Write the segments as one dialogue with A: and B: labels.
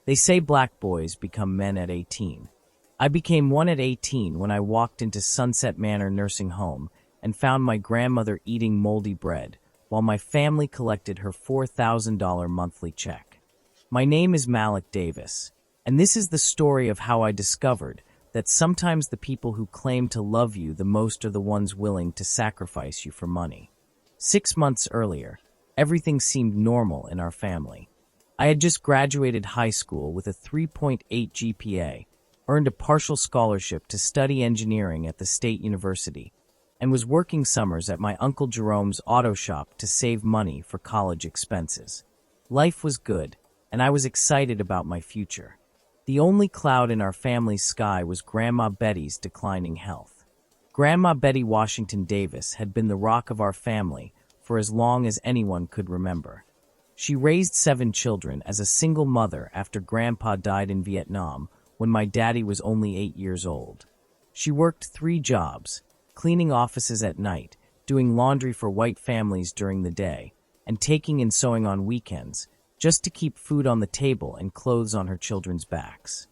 A: They say black boys become men at 18. I became one at 18 when I walked into Sunset Manor Nursing Home and found my grandmother eating moldy bread while my family collected her $4,000 monthly check. My name is Malik Davis, and this is the story of how I discovered that sometimes the people who claim to love you the most are the ones willing to sacrifice you for money. 6 months earlier, everything seemed normal in our family. I had just graduated high school with a 3.8 GPA, earned a partial scholarship to study engineering at the State University, and was working summers at my Uncle Jerome's auto shop to save money for college expenses. Life was good, and I was excited about my future. The only cloud in our family's sky was Grandma Betty's declining health. Grandma Betty Washington Davis had been the rock of our family for as long as anyone could remember. She raised 7 children as a single mother after Grandpa died in Vietnam when my daddy was only 8 years old. She worked 3 jobs, cleaning offices at night, doing laundry for white families during the day, and taking and sewing on weekends, just to keep food on the table and clothes on her children's backs.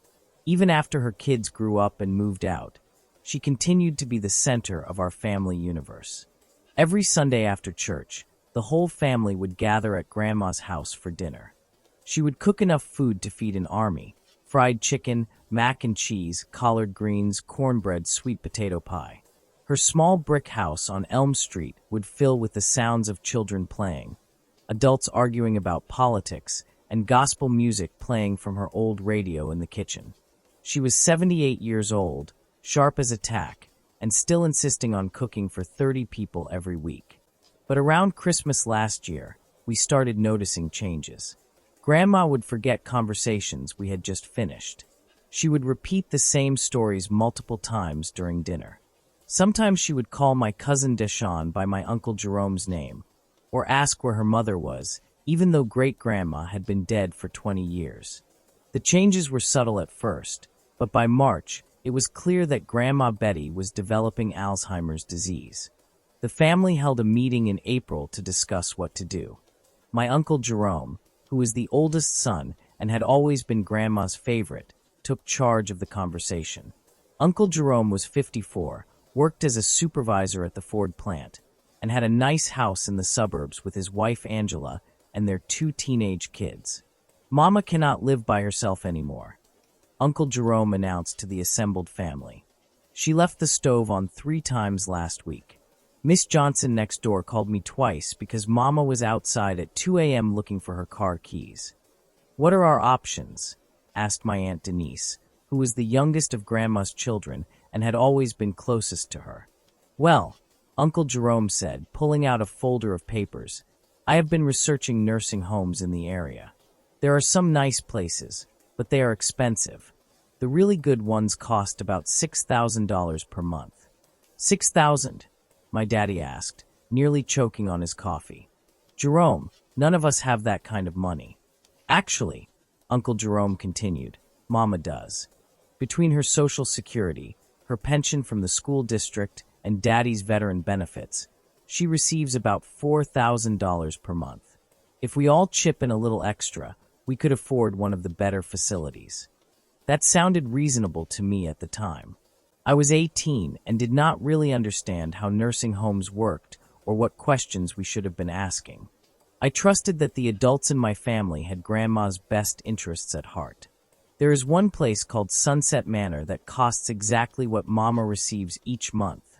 A: Even after her kids grew up and moved out, she continued to be the center of our family universe. Every Sunday after church, the whole family would gather at Grandma's house for dinner. She would cook enough food to feed an army: fried chicken, mac and cheese, collard greens, cornbread, sweet potato pie. Her small brick house on Elm Street would fill with the sounds of children playing, adults arguing about politics, and gospel music playing from her old radio in the kitchen. She was 78 years old, sharp as a tack, and still insisting on cooking for 30 people every week. But around Christmas last year, we started noticing changes. Grandma would forget conversations we had just finished. She would repeat the same stories multiple times during dinner. Sometimes she would call my cousin Deshawn by my Uncle Jerome's name, or ask where her mother was, even though great-grandma had been dead for 20 years. The changes were subtle at first, but by March, it was clear that Grandma Betty was developing Alzheimer's disease. The family held a meeting in April to discuss what to do. My Uncle Jerome, who was the oldest son and had always been Grandma's favorite, took charge of the conversation. Uncle Jerome was 54, worked as a supervisor at the Ford plant, and had a nice house in the suburbs with his wife Angela and their 2 teenage kids. "Mama cannot live by herself anymore," Uncle Jerome announced to the assembled family. "She left the stove on 3 times last week. Miss Johnson next door called me twice because Mama was outside at 2 a.m. looking for her car keys." "What are our options?" asked my Aunt Denise, who was the youngest of Grandma's children and had always been closest to her. "Well," Uncle Jerome said, pulling out a folder of papers, "I have been researching nursing homes in the area. There are some nice places, but they are expensive. The really good ones cost about $6,000 per month." "6,000?" my daddy asked, nearly choking on his coffee. "Jerome, none of us have that kind of money." "Actually," Uncle Jerome continued, "Mama does. Between her Social Security, her pension from the school district, and Daddy's veteran benefits, she receives about $4,000 per month. If we all chip in a little extra, we could afford one of the better facilities." That sounded reasonable to me at the time. I was 18 and did not really understand how nursing homes worked or what questions we should have been asking. I trusted that the adults in my family had Grandma's best interests at heart. "There is one place called Sunset Manor that costs exactly what Mama receives each month,"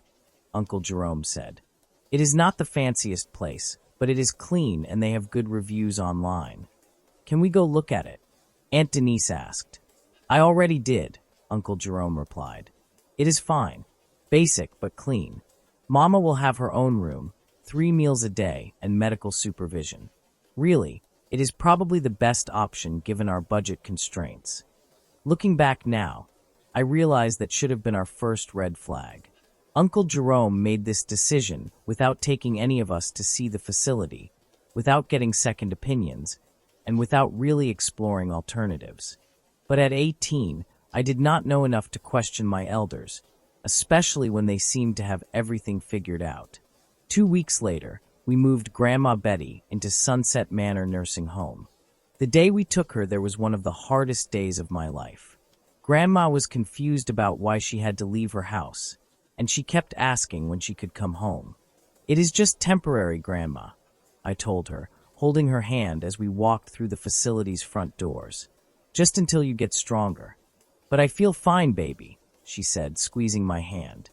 A: Uncle Jerome said. "It is not the fanciest place, but it is clean and they have good reviews online." "Can we go look at it?" Aunt Denise asked. "I already did," Uncle Jerome replied. "It is fine. Basic but clean. Mama will have her own room, 3 meals a day, and medical supervision. Really, it is probably the best option given our budget constraints." Looking back now, I realize that should have been our first red flag. Uncle Jerome made this decision without taking any of us to see the facility, without getting second opinions, and without really exploring alternatives. But at 18, I did not know enough to question my elders, especially when they seemed to have everything figured out. 2 weeks later, we moved Grandma Betty into Sunset Manor Nursing Home. The day we took her there was one of the hardest days of my life. Grandma was confused about why she had to leave her house, and she kept asking when she could come home. "It is just temporary, Grandma," I told her, holding her hand as we walked through the facility's front doors. "Just until you get stronger." "But I feel fine, baby," she said, squeezing my hand.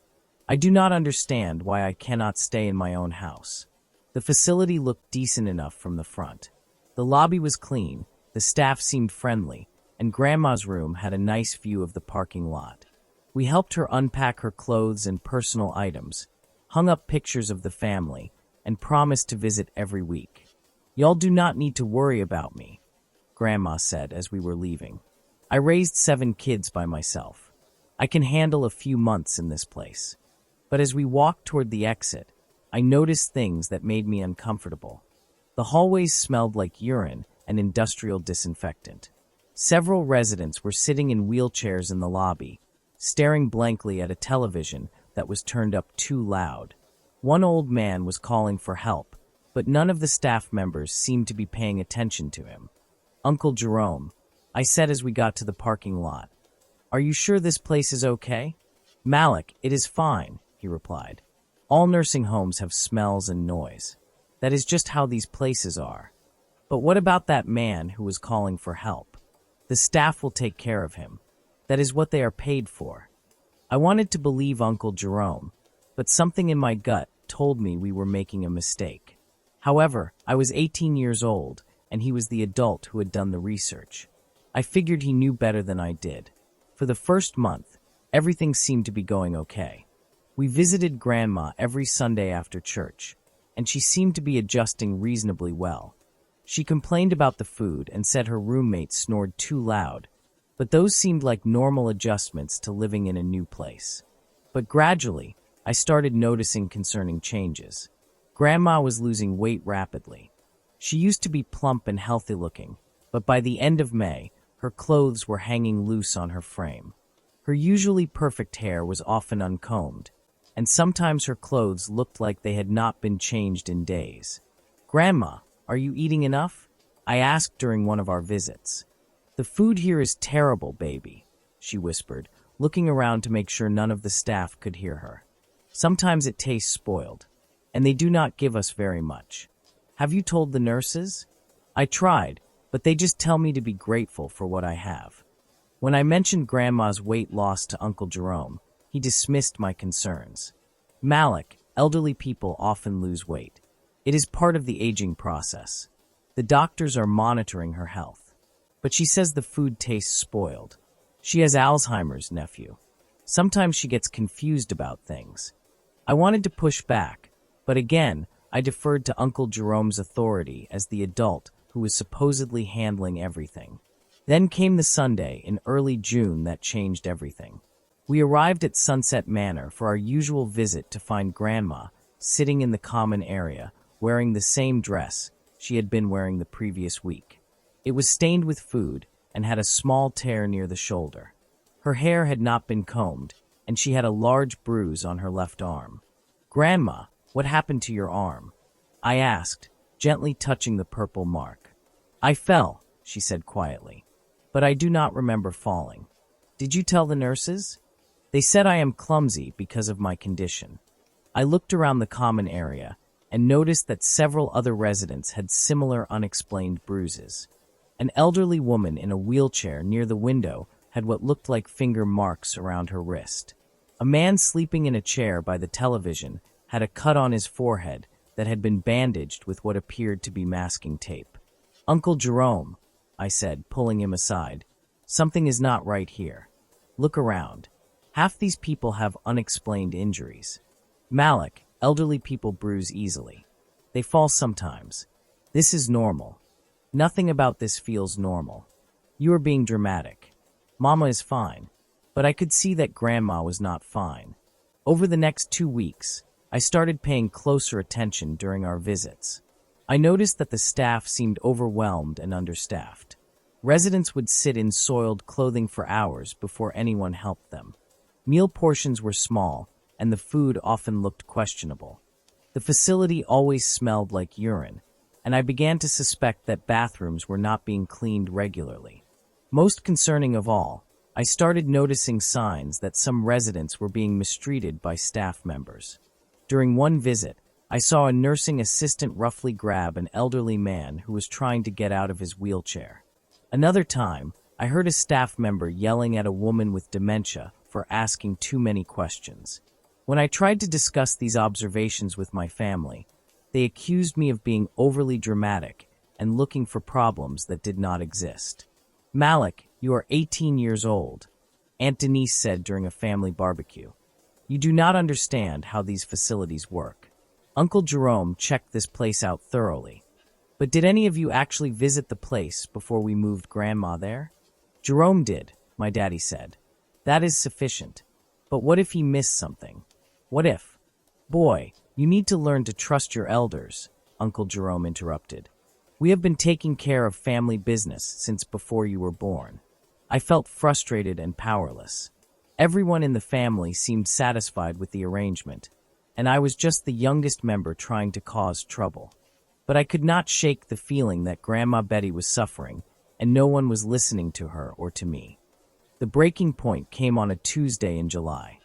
A: "I do not understand why I cannot stay in my own house." The facility looked decent enough from the front. The lobby was clean, the staff seemed friendly, and Grandma's room had a nice view of the parking lot. We helped her unpack her clothes and personal items, hung up pictures of the family, and promised to visit every week. "Y'all do not need to worry about me," Grandma said as we were leaving. "I raised 7 kids by myself. I can handle a few months in this place." But as we walked toward the exit, I noticed things that made me uncomfortable. The hallways smelled like urine and industrial disinfectant. Several residents were sitting in wheelchairs in the lobby, staring blankly at a television that was turned up too loud. One old man was calling for help, but none of the staff members seemed to be paying attention to him. "Uncle Jerome," I said as we got to the parking lot, "are you sure this place is okay?" "Malik, it is fine," he replied. "All nursing homes have smells and noise. That is just how these places are." "But what about that man who was calling for help?" "The staff will take care of him. That is what they are paid for." I wanted to believe Uncle Jerome, but something in my gut told me we were making a mistake. However, I was 18 years old, and he was the adult who had done the research. I figured he knew better than I did. For the first month, everything seemed to be going okay. We visited Grandma every Sunday after church, and she seemed to be adjusting reasonably well. She complained about the food and said her roommate snored too loud, but those seemed like normal adjustments to living in a new place. But gradually, I started noticing concerning changes. Grandma was losing weight rapidly. She used to be plump and healthy looking, but by the end of May, her clothes were hanging loose on her frame. Her usually perfect hair was often uncombed, and sometimes her clothes looked like they had not been changed in days. "Grandma, are you eating enough?" I asked during one of our visits. "The food here is terrible, baby," she whispered, looking around to make sure none of the staff could hear her. "Sometimes it tastes spoiled, and they do not give us very much. Have you told the nurses?" "I tried, but they just tell me to be grateful for what I have." When I mentioned Grandma's weight loss to Uncle Jerome, he dismissed my concerns. "Malik, elderly people often lose weight. It is part of the aging process. The doctors are monitoring her health. But she says the food tastes spoiled. She has Alzheimer's, nephew. Sometimes she gets confused about things." I wanted to push back, but again, I deferred to Uncle Jerome's authority as the adult who was supposedly handling everything. Then came the Sunday in early June that changed everything. We arrived at Sunset Manor for our usual visit to find Grandma sitting in the common area, wearing the same dress she had been wearing the previous week. It was stained with food and had a small tear near the shoulder. Her hair had not been combed, and she had a large bruise on her left arm. "Grandma, what happened to your arm?" I asked, gently touching the purple mark. "I fell," she said quietly, "but I do not remember falling." "Did you tell the nurses?" "They said I am clumsy because of my condition." I looked around the common area and noticed that several other residents had similar unexplained bruises. An elderly woman in a wheelchair near the window had what looked like finger marks around her wrist. A man sleeping in a chair by the television had a cut on his forehead that had been bandaged with what appeared to be masking tape. "Uncle Jerome," I said, pulling him aside, "something is not right here. Look around. Half these people have unexplained injuries." "Malik, elderly people bruise easily. They fall sometimes. This is normal. Nothing about this feels normal. You are being dramatic. Mama is fine." But I could see that Grandma was not fine. Over the next 2 weeks, I started paying closer attention during our visits. I noticed that the staff seemed overwhelmed and understaffed. Residents would sit in soiled clothing for hours before anyone helped them. Meal portions were small, and the food often looked questionable. The facility always smelled like urine, and I began to suspect that bathrooms were not being cleaned regularly. Most concerning of all, I started noticing signs that some residents were being mistreated by staff members. During one visit, I saw a nursing assistant roughly grab an elderly man who was trying to get out of his wheelchair. Another time, I heard a staff member yelling at a woman with dementia for asking too many questions. When I tried to discuss these observations with my family, they accused me of being overly dramatic and looking for problems that did not exist. "Malik, you are 18 years old," Aunt Denise said during a family barbecue. "You do not understand how these facilities work. Uncle Jerome checked this place out thoroughly. But did any of you actually visit the place before we moved Grandma there?" "Jerome did," my daddy said. "That is sufficient. But what if he missed something? What if—" "Boy, you need to learn to trust your elders," Uncle Jerome interrupted. "We have been taking care of family business since before you were born." I felt frustrated and powerless. Everyone in the family seemed satisfied with the arrangement, and I was just the youngest member trying to cause trouble. But I could not shake the feeling that Grandma Betty was suffering, and no one was listening to her or to me. The breaking point came on a Tuesday in July.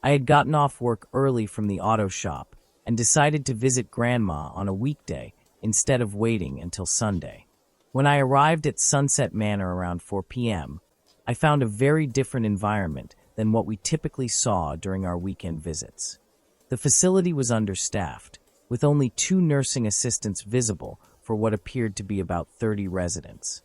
A: I had gotten off work early from the auto shop and decided to visit Grandma on a weekday instead of waiting until Sunday. When I arrived at Sunset Manor around 4 p.m., I found a very different environment than what we typically saw during our weekend visits. The facility was understaffed, with only 2 nursing assistants visible for what appeared to be about 30 residents.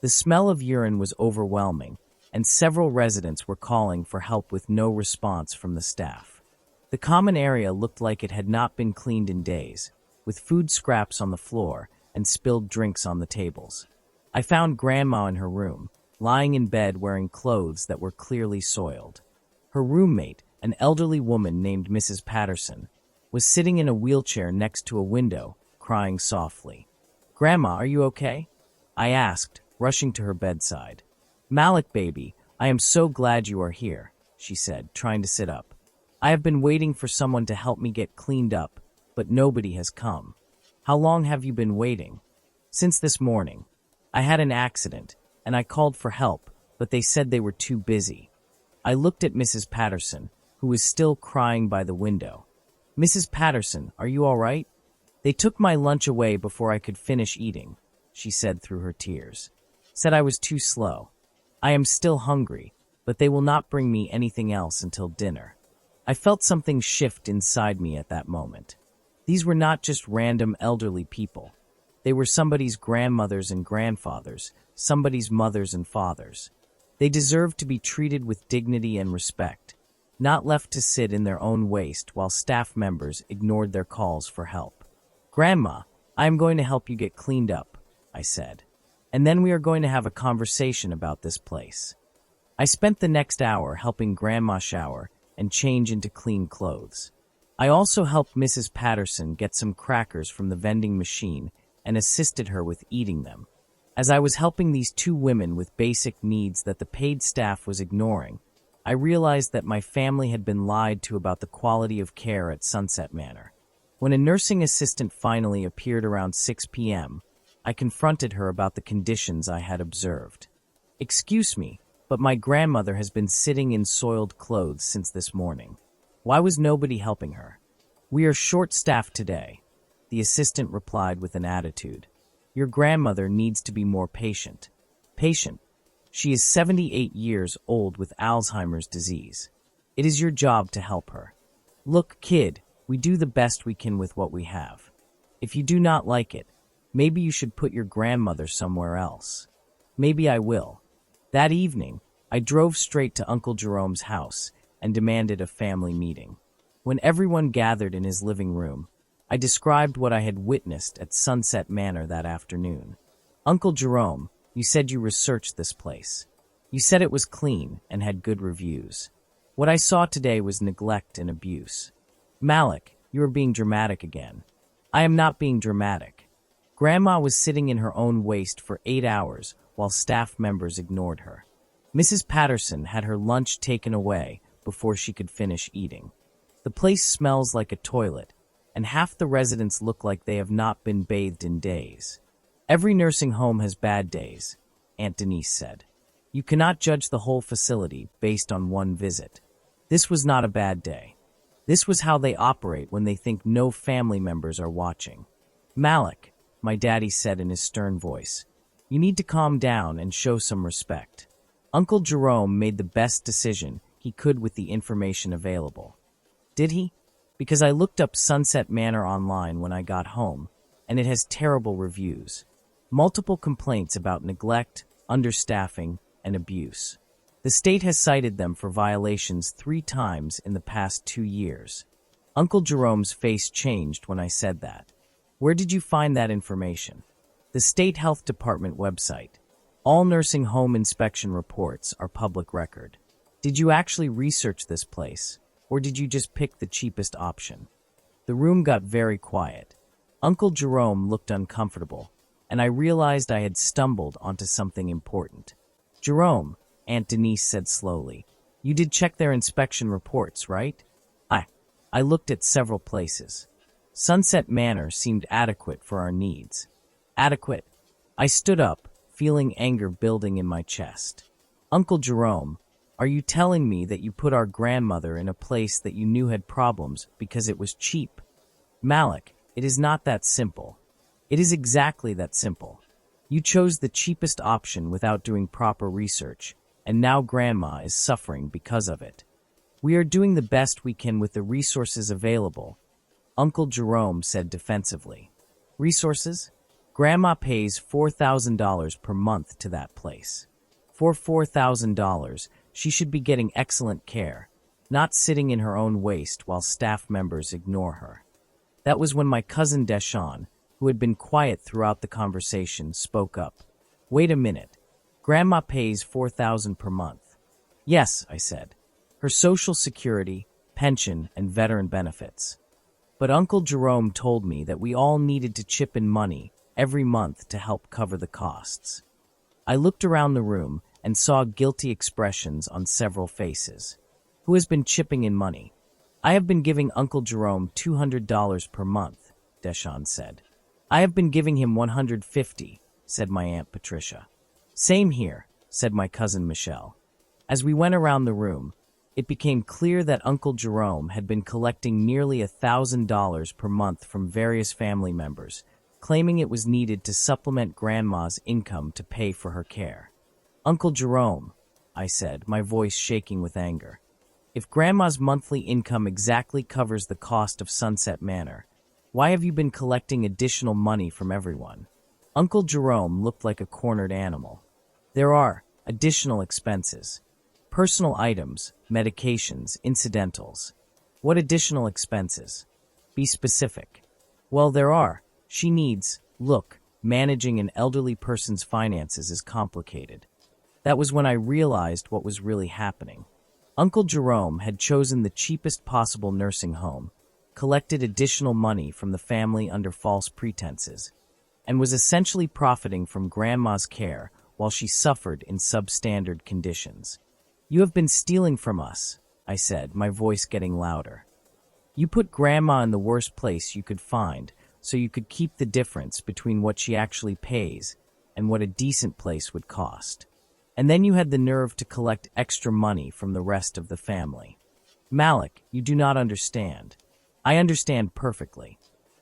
A: The smell of urine was overwhelming, and several residents were calling for help with no response from the staff. The common area looked like it had not been cleaned in days, with food scraps on the floor and spilled drinks on the tables. I found Grandma in her room, lying in bed wearing clothes that were clearly soiled. Her roommate, an elderly woman named Mrs. Patterson, was sitting in a wheelchair next to a window, crying softly. "Grandma, are you okay?" I asked, rushing to her bedside. "Malik, baby, I am so glad you are here," she said, trying to sit up. "I have been waiting for someone to help me get cleaned up, but nobody has come." "How long have you been waiting?" "Since this morning. I had an accident, and I called for help, but they said they were too busy." I looked at Mrs. Patterson, who was still crying by the window. "Mrs. Patterson, are you all right?" "They took my lunch away before I could finish eating," she said through her tears. "Said I was too slow. I am still hungry, but they will not bring me anything else until dinner." I felt something shift inside me at that moment. These were not just random elderly people. They were somebody's grandmothers and grandfathers, somebody's mothers and fathers. They deserved to be treated with dignity and respect, not left to sit in their own waste while staff members ignored their calls for help. "Grandma, I am going to help you get cleaned up," I said. "And then we are going to have a conversation about this place." I spent the next hour helping Grandma shower and change into clean clothes. I also helped Mrs. Patterson get some crackers from the vending machine and assisted her with eating them. As I was helping these 2 women with basic needs that the paid staff was ignoring, I realized that my family had been lied to about the quality of care at Sunset Manor. When a nursing assistant finally appeared around 6 p.m., I confronted her about the conditions I had observed. "Excuse me, but my grandmother has been sitting in soiled clothes since this morning. Why was nobody helping her?" "We are short-staffed today," the assistant replied with an attitude. "Your grandmother needs to be more patient." "Patient? She is 78 years old with Alzheimer's disease. It is your job to help her." "Look, kid, we do the best we can with what we have. If you do not like it, maybe you should put your grandmother somewhere else." "Maybe I will." That evening, I drove straight to Uncle Jerome's house and demanded a family meeting. When everyone gathered in his living room, I described what I had witnessed at Sunset Manor that afternoon. "Uncle Jerome, you said you researched this place. You said it was clean and had good reviews. What I saw today was neglect and abuse." "Malik, you are being dramatic again." "I am not being dramatic. Grandma was sitting in her own waste for 8 hours while staff members ignored her. Mrs. Patterson had her lunch taken away before she could finish eating. The place smells like a toilet, and half the residents look like they have not been bathed in days. Every nursing home has bad days, Aunt Denise said. You cannot judge the whole facility based on one visit. This was not a bad day. This was how they operate when they think no family members are watching. Malik, my daddy said in his stern voice, you need to calm down and show some respect. Uncle Jerome made the best decision he could with the information available. Did he? Because I looked up Sunset Manor online when I got home, and it has terrible reviews. Multiple complaints about neglect, understaffing, and abuse. The state has cited them for violations 3 times in the past 2 years. Uncle Jerome's face changed when I said that. Where did you find that information? The State Health Department website. All nursing home inspection reports are public record. Did you actually research this place, or did you just pick the cheapest option? The room got very quiet. Uncle Jerome looked uncomfortable, and I realized I had stumbled onto something important. Jerome, Aunt Denise said slowly, you did check their inspection reports, right? I looked at several places. Sunset Manor seemed adequate for our needs. Adequate. I stood up, feeling anger building in my chest. Uncle Jerome, are you telling me that you put our grandmother in a place that you knew had problems because it was cheap? Malik, it is not that simple. It is exactly that simple. You chose the cheapest option without doing proper research, and now Grandma is suffering because of it. We are doing the best we can with the resources available, Uncle Jerome said defensively. Resources? Grandma pays $4,000 per month to that place. For $4,000, she should be getting excellent care, not sitting in her own waste while staff members ignore her. That was when my cousin Deshawn, who had been quiet throughout the conversation, spoke up. Wait a minute. Grandma pays $4,000 per month. Yes, I said. Her Social Security, pension, and veteran benefits. But Uncle Jerome told me that we all needed to chip in money every month to help cover the costs. I looked around the room and saw guilty expressions on several faces. Who has been chipping in money? I have been giving Uncle Jerome $200 per month, Deshawn said. I have been giving him $150, said my Aunt Patricia. Same here, said my cousin Michelle. As we went around the room, it became clear that Uncle Jerome had been collecting nearly $1,000 per month from various family members, claiming it was needed to supplement Grandma's income to pay for her care. Uncle Jerome, I said, my voice shaking with anger. If Grandma's monthly income exactly covers the cost of Sunset Manor, why have you been collecting additional money from everyone? Uncle Jerome looked like a cornered animal. There are additional expenses. Personal items, medications, incidentals. What additional expenses? Be specific. Well, there are. She needs, look, managing an elderly person's finances is complicated. That was when I realized what was really happening. Uncle Jerome had chosen the cheapest possible nursing home, collected additional money from the family under false pretenses, and was essentially profiting from Grandma's care while she suffered in substandard conditions. You have been stealing from us, I said, my voice getting louder. You put Grandma in the worst place you could find so you could keep the difference between what she actually pays and what a decent place would cost. And then you had the nerve to collect extra money from the rest of the family. Malik, you do not understand. I understand perfectly.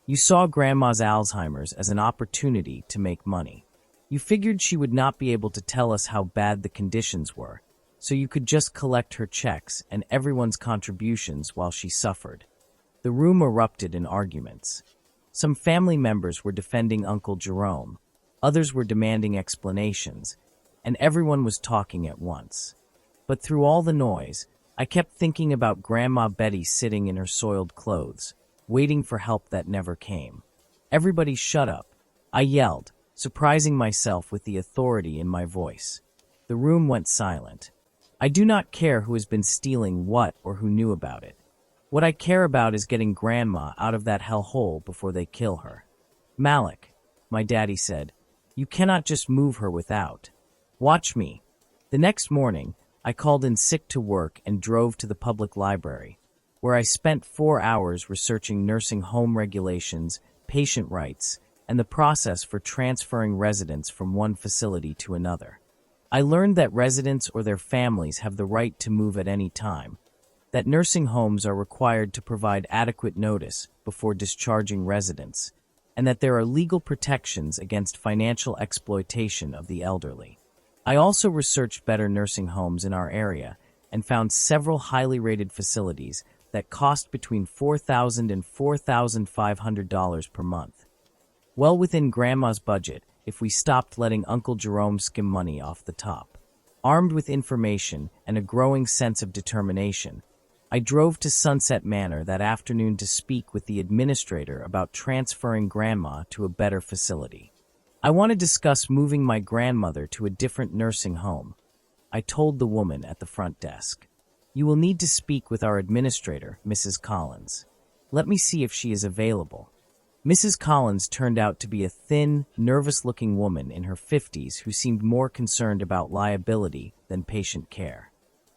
A: You saw Grandma's Alzheimer's as an opportunity to make money. You figured she would not be able to tell us how bad the conditions were, so you could just collect her checks and everyone's contributions while she suffered. The room erupted in arguments. Some family members were defending Uncle Jerome, others were demanding explanations, and everyone was talking at once. But through all the noise, I kept thinking about Grandma Betty sitting in her soiled clothes, waiting for help that never came. Everybody shut up, I yelled, surprising myself with the authority in my voice. The room went silent. I do not care who has been stealing what or who knew about it. What I care about is getting Grandma out of that hellhole before they kill her. Malik, my daddy said, you cannot just move her without. Watch me. The next morning, I called in sick to work and drove to the public library, where I spent 4 hours researching nursing home regulations, patient rights, and the process for transferring residents from one facility to another. I learned that residents or their families have the right to move at any time, that nursing homes are required to provide adequate notice before discharging residents, and that there are legal protections against financial exploitation of the elderly. I also researched better nursing homes in our area and found several highly rated facilities that cost between $4,000 and $4,500 per month. Well within Grandma's budget if we stopped letting Uncle Jerome skim money off the top. Armed with information and a growing sense of determination, I drove to Sunset Manor that afternoon to speak with the administrator about transferring Grandma to a better facility. I want to discuss moving my grandmother to a different nursing home, I told the woman at the front desk. You will need to speak with our administrator, Mrs. Collins. Let me see if she is available. Mrs. Collins turned out to be a thin, nervous-looking woman in her 50s who seemed more concerned about liability than patient care.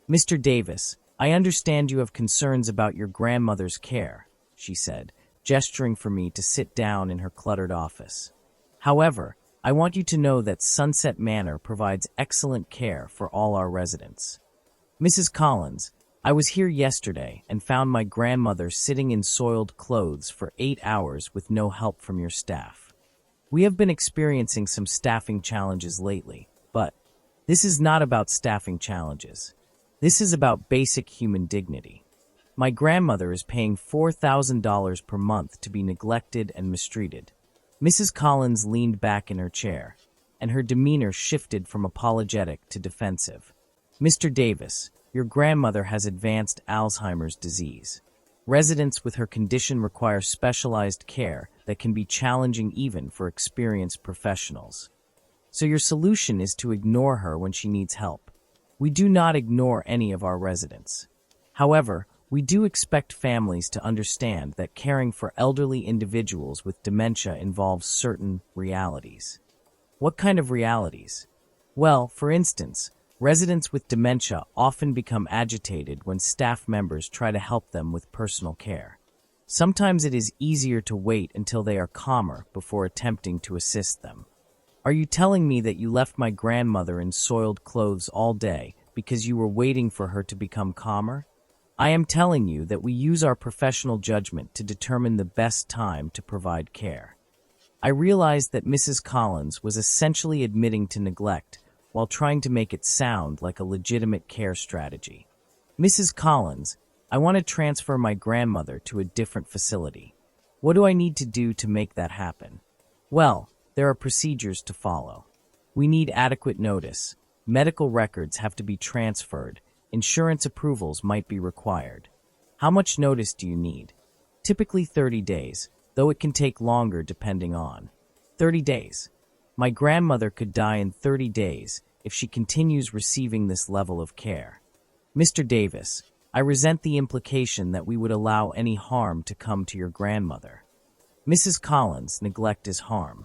A: Mr. Davis, I understand you have concerns about your grandmother's care, she said, gesturing for me to sit down in her cluttered office. However, I want you to know that Sunset Manor provides excellent care for all our residents. Mrs. Collins, I was here yesterday and found my grandmother sitting in soiled clothes for 8 hours with no help from your staff. We have been experiencing some staffing challenges lately, but this is not about staffing challenges. This is about basic human dignity. My grandmother is paying $4,000 per month to be neglected and mistreated. Mrs. Collins leaned back in her chair, and her demeanor shifted from apologetic to defensive. Mr. Davis, your grandmother has advanced Alzheimer's disease. Residents with her condition require specialized care that can be challenging even for experienced professionals. So your solution is to ignore her when she needs help. We do not ignore any of our residents. However, we do expect families to understand that caring for elderly individuals with dementia involves certain realities. What kind of realities? Well, for instance, residents with dementia often become agitated when staff members try to help them with personal care. Sometimes it is easier to wait until they are calmer before attempting to assist them. Are you telling me that you left my grandmother in soiled clothes all day because you were waiting for her to become calmer? I am telling you that we use our professional judgment to determine the best time to provide care. I realized that Mrs. Collins was essentially admitting to neglect while trying to make it sound like a legitimate care strategy. Mrs. Collins, I want to transfer my grandmother to a different facility. What do I need to do to make that happen? Well, there are procedures to follow. We need adequate notice. Medical records have to be transferred. Insurance approvals might be required. How much notice do you need? Typically 30 days, though it can take longer depending on. 30 days. My grandmother could die in 30 days if she continues receiving this level of care. Mr. Davis, I resent the implication that we would allow any harm to come to your grandmother. Mrs. Collins, neglect is harm.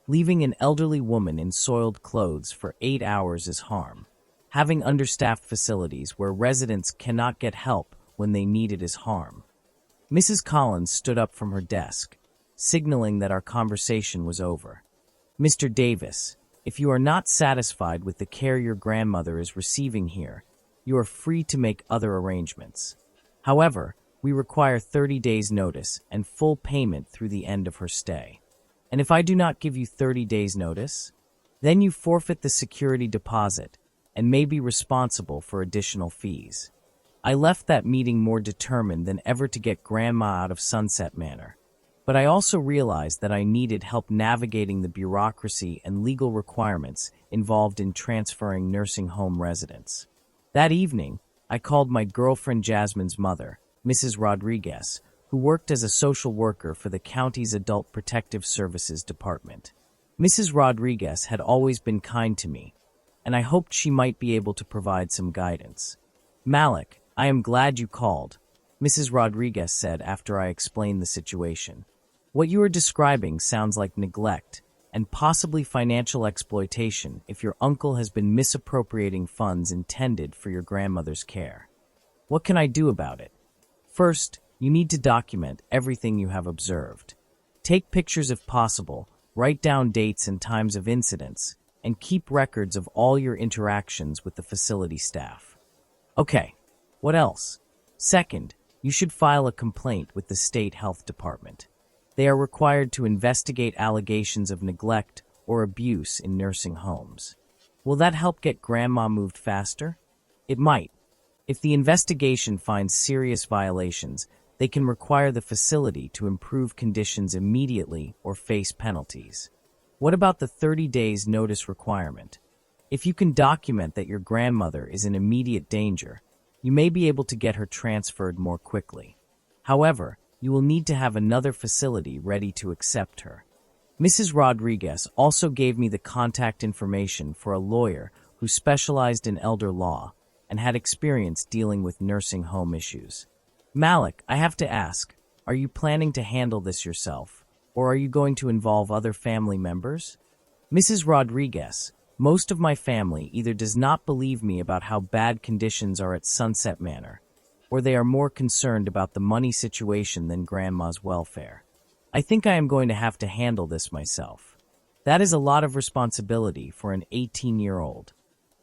A: Leaving an elderly woman in soiled clothes for 8 hours is harm. Having understaffed facilities where residents cannot get help when they need it is harm. Mrs. Collins stood up from her desk, signaling that our conversation was over. Mr. Davis, if you are not satisfied with the care your grandmother is receiving here, you are free to make other arrangements. However, we require 30 days' notice and full payment through the end of her stay. And if I do not give you 30 days' notice, then you forfeit the security deposit and may be responsible for additional fees. I left that meeting more determined than ever to get Grandma out of Sunset Manor, but I also realized that I needed help navigating the bureaucracy and legal requirements involved in transferring nursing home residents. That evening, I called my girlfriend Jasmine's mother, Mrs. Rodriguez, who worked as a social worker for the county's Adult Protective Services Department. Mrs. Rodriguez had always been kind to me, and I hoped she might be able to provide some guidance. Malik, I am glad you called, Mrs. Rodriguez said after I explained the situation. What you are describing sounds like neglect and possibly financial exploitation if your uncle has been misappropriating funds intended for your grandmother's care. What can I do about it? First, you need to document everything you have observed. Take pictures if possible, write down dates and times of incidents, and keep records of all your interactions with the facility staff. Okay, what else? Second, you should file a complaint with the state health department. They are required to investigate allegations of neglect or abuse in nursing homes. Will that help get Grandma moved faster? It might. If the investigation finds serious violations, they can require the facility to improve conditions immediately or face penalties. What about the 30 days notice requirement? If you can document that your grandmother is in immediate danger, you may be able to get her transferred more quickly. However, you will need to have another facility ready to accept her. Mrs. Rodriguez also gave me the contact information for a lawyer who specialized in elder law and had experience dealing with nursing home issues. Malik, I have to ask, are you planning to handle this yourself, or are you going to involve other family members? Mrs. Rodriguez, most of my family either does not believe me about how bad conditions are at Sunset Manor, or they are more concerned about the money situation than Grandma's welfare. I think I am going to have to handle this myself. That is a lot of responsibility for an 18-year-old.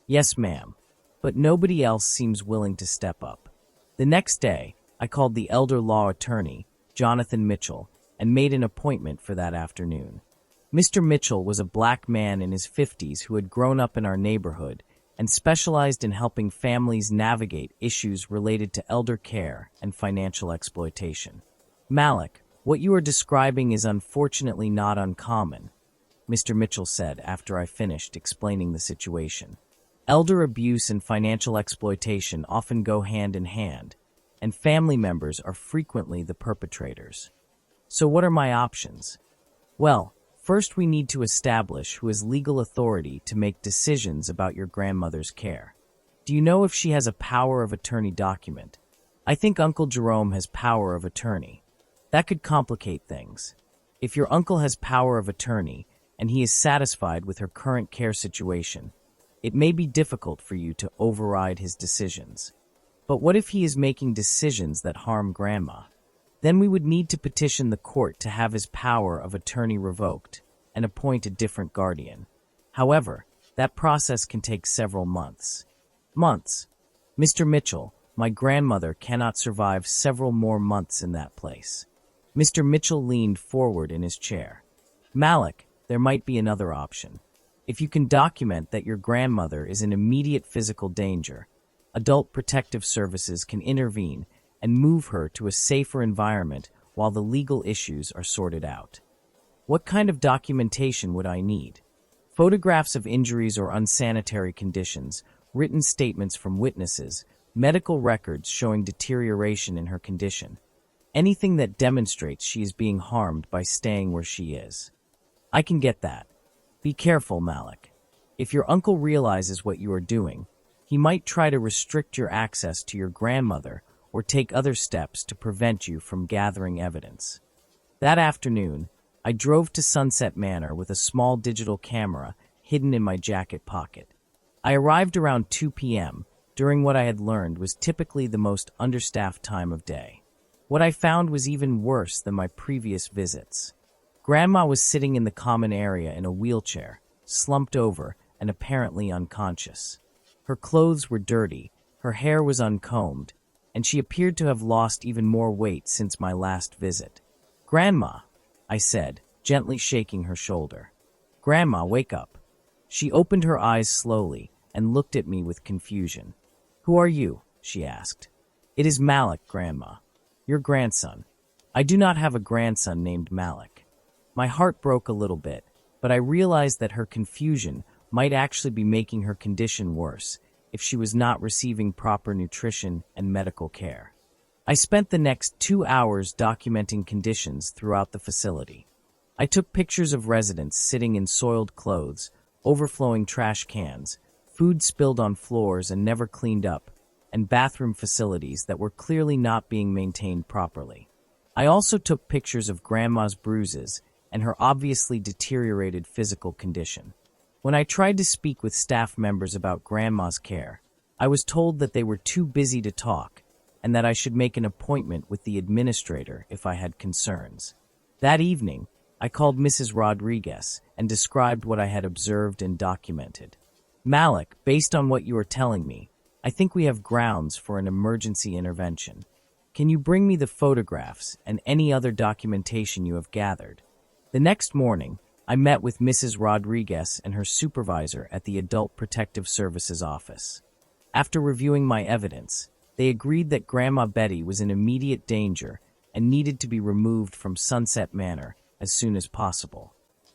A: Yes, ma'am, but nobody else seems willing to step up. The next day, I called the elder law attorney, Jonathan Mitchell, and made an appointment for that afternoon. Mr. Mitchell was a black man in his 50s who had grown up in our neighborhood and specialized in helping families navigate issues related to elder care and financial exploitation. Malik, what you are describing is unfortunately not uncommon, Mr. Mitchell said after I finished explaining the situation. Elder abuse and financial exploitation often go hand in hand, and family members are frequently the perpetrators. So what are my options? Well, first we need to establish who has legal authority to make decisions about your grandmother's care. Do you know if she has a power of attorney document? I think Uncle Jerome has power of attorney. That could complicate things. If your uncle has power of attorney and he is satisfied with her current care situation, it may be difficult for you to override his decisions. But what if he is making decisions that harm Grandma? Then we would need to petition the court to have his power of attorney revoked and appoint a different guardian. However, that process can take several months. Months? Mr. Mitchell, my grandmother cannot survive several more months in that place. Mr. Mitchell leaned forward in his chair. Malik, there might be another option. If you can document that your grandmother is in immediate physical danger, Adult Protective Services can intervene and move her to a safer environment while the legal issues are sorted out. What kind of documentation would I need? Photographs of injuries or unsanitary conditions, written statements from witnesses, medical records showing deterioration in her condition. Anything that demonstrates she is being harmed by staying where she is. I can get that. Be careful, Malik. If your uncle realizes what you are doing, he might try to restrict your access to your grandmother or take other steps to prevent you from gathering evidence. That afternoon, I drove to Sunset Manor with a small digital camera hidden in my jacket pocket. I arrived around 2 p.m., during what I had learned was typically the most understaffed time of day. What I found was even worse than my previous visits. Grandma was sitting in the common area in a wheelchair, slumped over and apparently unconscious. Her clothes were dirty, her hair was uncombed, and she appeared to have lost even more weight since my last visit. "Grandma," I said, gently shaking her shoulder. "Grandma, wake up." She opened her eyes slowly and looked at me with confusion. "Who are you?" she asked. "It is Malik, Grandma. Your grandson." I do not have a grandson named Malik. My heart broke a little bit, but I realized that her confusion might actually be making her condition worse if she was not receiving proper nutrition and medical care. I spent the next 2 hours documenting conditions throughout the facility. I took pictures of residents sitting in soiled clothes, overflowing trash cans, food spilled on floors and never cleaned up, and bathroom facilities that were clearly not being maintained properly. I also took pictures of Grandma's bruises and her obviously deteriorated physical condition. When I tried to speak with staff members about Grandma's care, I was told that they were too busy to talk and that I should make an appointment with the administrator if I had concerns. That evening, I called Mrs. Rodriguez and described what I had observed and documented. Malik, based on what you are telling me, I think we have grounds for an emergency intervention. Can you bring me the photographs and any other documentation you have gathered? The next morning, I met with Mrs. Rodriguez and her supervisor at the Adult Protective Services office. After reviewing my evidence, they agreed that Grandma Betty was in immediate danger and needed to be removed from Sunset Manor as soon as possible.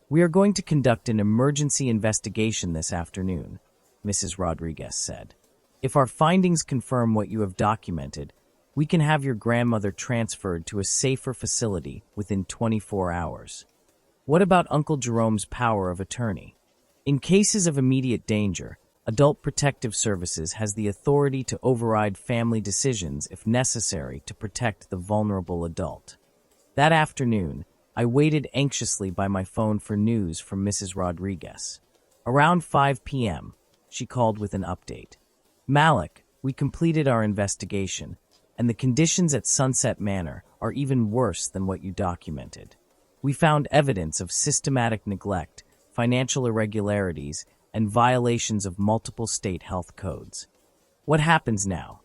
A: We are going to conduct an emergency investigation this afternoon, Mrs. Rodriguez said. If our findings confirm what you have documented, we can have your grandmother transferred to a safer facility within 24 hours. What about Uncle Jerome's power of attorney? In cases of immediate danger, Adult Protective Services has the authority to override family decisions if necessary to protect the vulnerable adult. That afternoon, I waited anxiously by my phone for news from Mrs. Rodriguez. Around 5 p.m., she called with an update. Malik, we completed our investigation, and the conditions at Sunset Manor are even worse than what you documented. We found evidence of systematic neglect, financial irregularities, and violations of multiple state health codes. What happens now?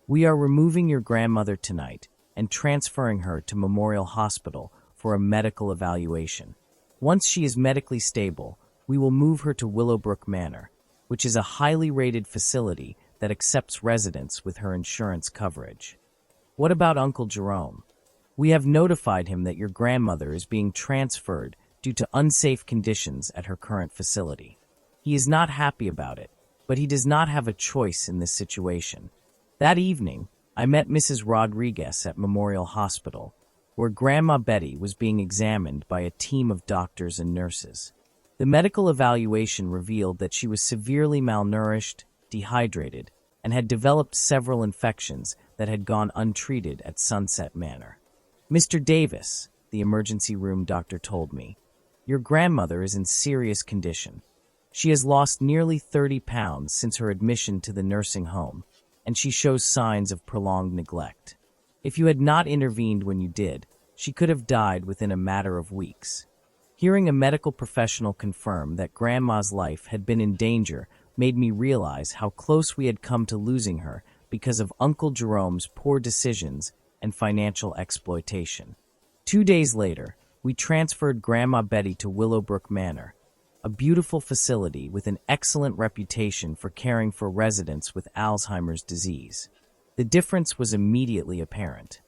A: We are removing your grandmother tonight and transferring her to Memorial Hospital for a medical evaluation. Once she is medically stable, we will move her to Willowbrook Manor, which is a highly rated facility that accepts residents with her insurance coverage. What about Uncle Jerome? We have notified him that your grandmother is being transferred due to unsafe conditions at her current facility. He is not happy about it, but he does not have a choice in this situation. That evening, I met Mrs. Rodriguez at Memorial Hospital, where Grandma Betty was being examined by a team of doctors and nurses. The medical evaluation revealed that she was severely malnourished, dehydrated, and had developed several infections that had gone untreated at Sunset Manor. Mr. Davis, the emergency room doctor told me, your grandmother is in serious condition. She has lost nearly 30 pounds since her admission to the nursing home, and she shows signs of prolonged neglect. If you had not intervened when you did, she could have died within a matter of weeks. Hearing a medical professional confirm that Grandma's life had been in danger made me realize how close we had come to losing her because of Uncle Jerome's poor decisions and financial exploitation. 2 days later, we transferred Grandma Betty to Willowbrook Manor, a beautiful facility with an excellent reputation for caring for residents with Alzheimer's disease. The difference was immediately apparent.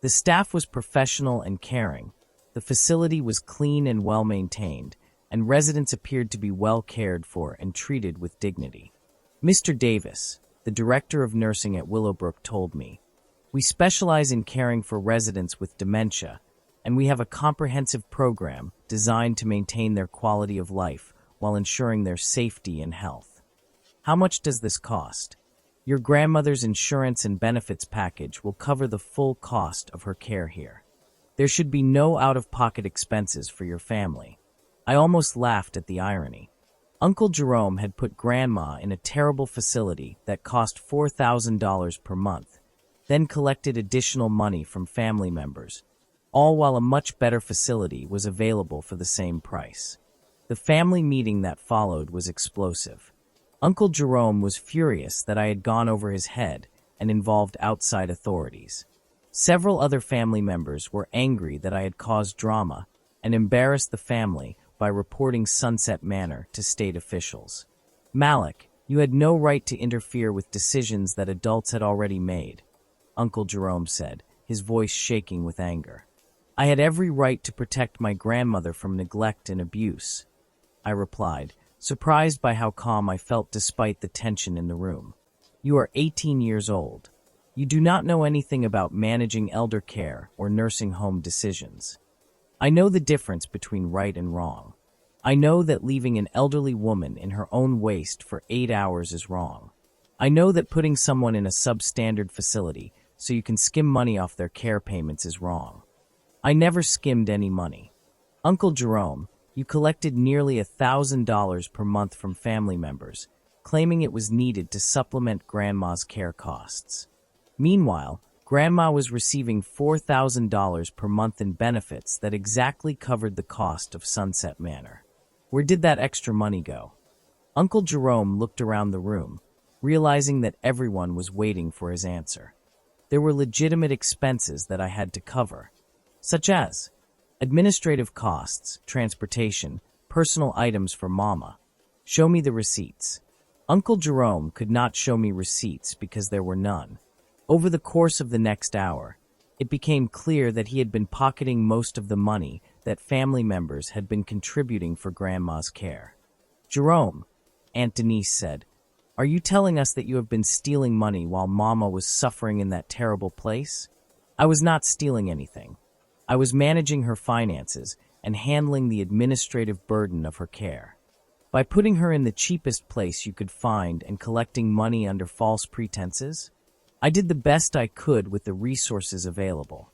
A: The staff was professional and caring, the facility was clean and well-maintained, and residents appeared to be well cared for and treated with dignity. Mr. Davis, the director of nursing at Willowbrook, told me, we specialize in caring for residents with dementia, and we have a comprehensive program designed to maintain their quality of life while ensuring their safety and health. How much does this cost? Your grandmother's insurance and benefits package will cover the full cost of her care here. There should be no out-of-pocket expenses for your family. I almost laughed at the irony. Uncle Jerome had put Grandma in a terrible facility that cost $4,000 per month, then collected additional money from family members, all while a much better facility was available for the same price. The family meeting that followed was explosive. Uncle Jerome was furious that I had gone over his head and involved outside authorities. Several other family members were angry that I had caused drama and embarrassed the family by reporting Sunset Manor to state officials. Malik, you had no right to interfere with decisions that adults had already made, Uncle Jerome said, his voice shaking with anger. I had every right to protect my grandmother from neglect and abuse, I replied, surprised by how calm I felt despite the tension in the room. You are 18 years old. You do not know anything about managing elder care or nursing home decisions. I know the difference between right and wrong. I know that leaving an elderly woman in her own waste for 8 hours is wrong. I know that putting someone in a substandard facility so you can skim money off their care payments is wrong. I never skimmed any money. Uncle Jerome, you collected nearly $1,000 per month from family members, claiming it was needed to supplement Grandma's care costs. Meanwhile, Grandma was receiving $4,000 per month in benefits that exactly covered the cost of Sunset Manor. Where did that extra money go? Uncle Jerome looked around the room, realizing that everyone was waiting for his answer. There were legitimate expenses that I had to cover, such as administrative costs, transportation, personal items for Mama. Show me the receipts. Uncle Jerome could not show me receipts because there were none. Over the course of the next hour, it became clear that he had been pocketing most of the money that family members had been contributing for Grandma's care. Jerome, Aunt Denise said, are you telling us that you have been stealing money while Mama was suffering in that terrible place? I was not stealing anything. I was managing her finances and handling the administrative burden of her care. By putting her in the cheapest place you could find and collecting money under false pretenses, I did the best I could with the resources available.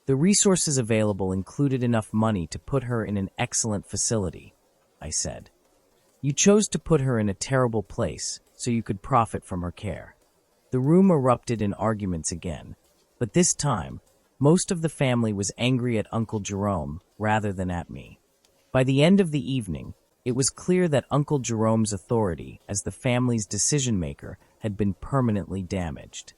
A: The resources available included enough money to put her in an excellent facility, I said. You chose to put her in a terrible place so you could profit from her care. The room erupted in arguments again, but this time, most of the family was angry at Uncle Jerome rather than at me. By the end of the evening, it was clear that Uncle Jerome's authority as the family's decision-maker had been permanently damaged.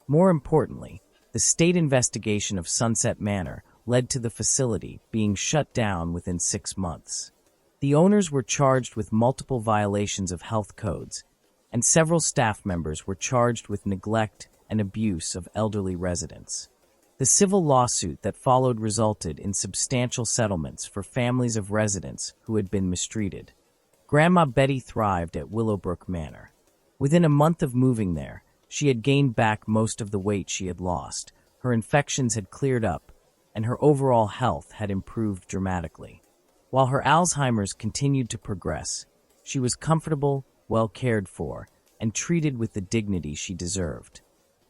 A: More importantly, the state investigation of Sunset Manor led to the facility being shut down within 6 months. The owners were charged with multiple violations of health codes, and several staff members were charged with neglect and abuse of elderly residents. The civil lawsuit that followed resulted in substantial settlements for families of residents who had been mistreated. Grandma Betty thrived at Willowbrook Manor. Within a month of moving there, she had gained back most of the weight she had lost, her infections had cleared up, and her overall health had improved dramatically. While her Alzheimer's continued to progress, she was comfortable, well cared for, and treated with the dignity she deserved.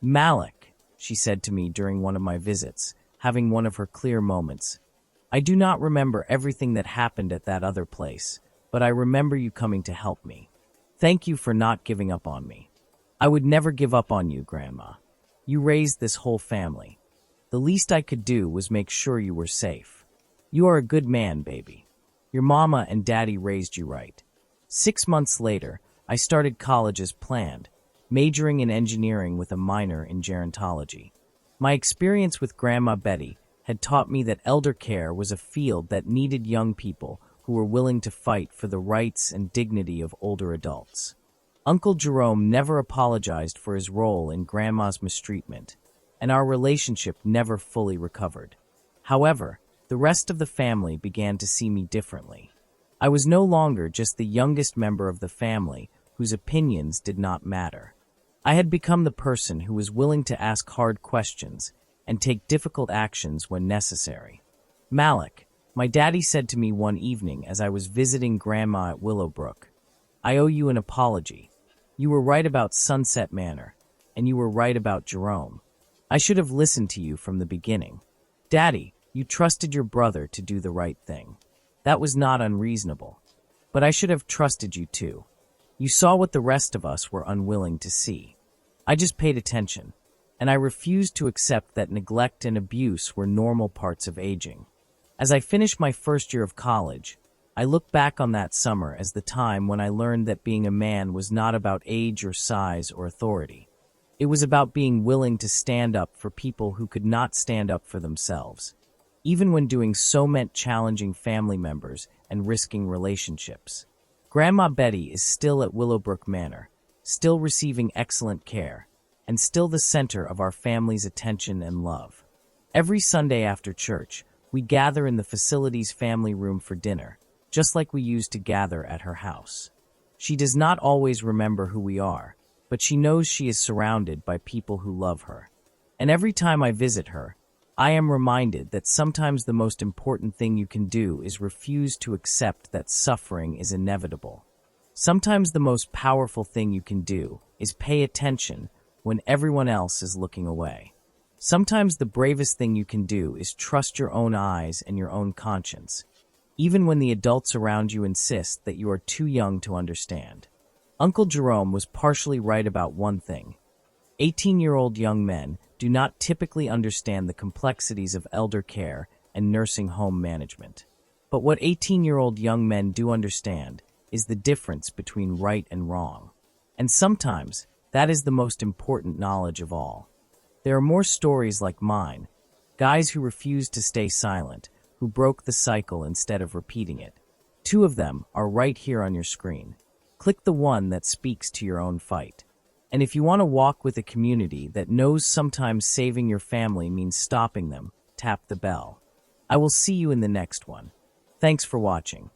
A: Malik, she said to me during one of my visits, having one of her clear moments, I do not remember everything that happened at that other place, but I remember you coming to help me. Thank you for not giving up on me. I would never give up on you, Grandma. You raised this whole family. The least I could do was make sure you were safe. You are a good man, baby. Your mama and daddy raised you right. 6 months later, I started college as planned, majoring in engineering with a minor in gerontology. My experience with Grandma Betty had taught me that elder care was a field that needed young people who were willing to fight for the rights and dignity of older adults. Uncle Jerome never apologized for his role in Grandma's mistreatment, and our relationship never fully recovered. However, the rest of the family began to see me differently. I was no longer just the youngest member of the family whose opinions did not matter. I had become the person who was willing to ask hard questions and take difficult actions when necessary. Malik, my daddy said to me one evening as I was visiting Grandma at Willowbrook, I owe you an apology. You were right about Sunset Manor, and you were right about Jerome. I should have listened to you from the beginning. Daddy, you trusted your brother to do the right thing. That was not unreasonable. But I should have trusted you too. You saw what the rest of us were unwilling to see. I just paid attention, and I refused to accept that neglect and abuse were normal parts of aging. As I finished my first year of college, I look back on that summer as the time when I learned that being a man was not about age or size or authority. It was about being willing to stand up for people who could not stand up for themselves, even when doing so meant challenging family members and risking relationships. Grandma Betty is still at Willowbrook Manor, still receiving excellent care, and still the center of our family's attention and love. Every Sunday after church, we gather in the facility's family room for dinner, just like we used to gather at her house. She does not always remember who we are, but she knows she is surrounded by people who love her. And every time I visit her, I am reminded that sometimes the most important thing you can do is refuse to accept that suffering is inevitable. Sometimes the most powerful thing you can do is pay attention when everyone else is looking away. Sometimes the bravest thing you can do is trust your own eyes and your own conscience, even when the adults around you insist that you are too young to understand. Uncle Jerome was partially right about one thing. 18-year-old young men do not typically understand the complexities of elder care and nursing home management. But what 18-year-old young men do understand is the difference between right and wrong. And sometimes, that is the most important knowledge of all. There are more stories like mine, guys who refused to stay silent, who broke the cycle instead of repeating it. 2 of them are right here on your screen. Click the one that speaks to your own fight. And if you want to walk with a community that knows sometimes saving your family means stopping them, tap the bell. I will see you in the next one. Thanks for watching.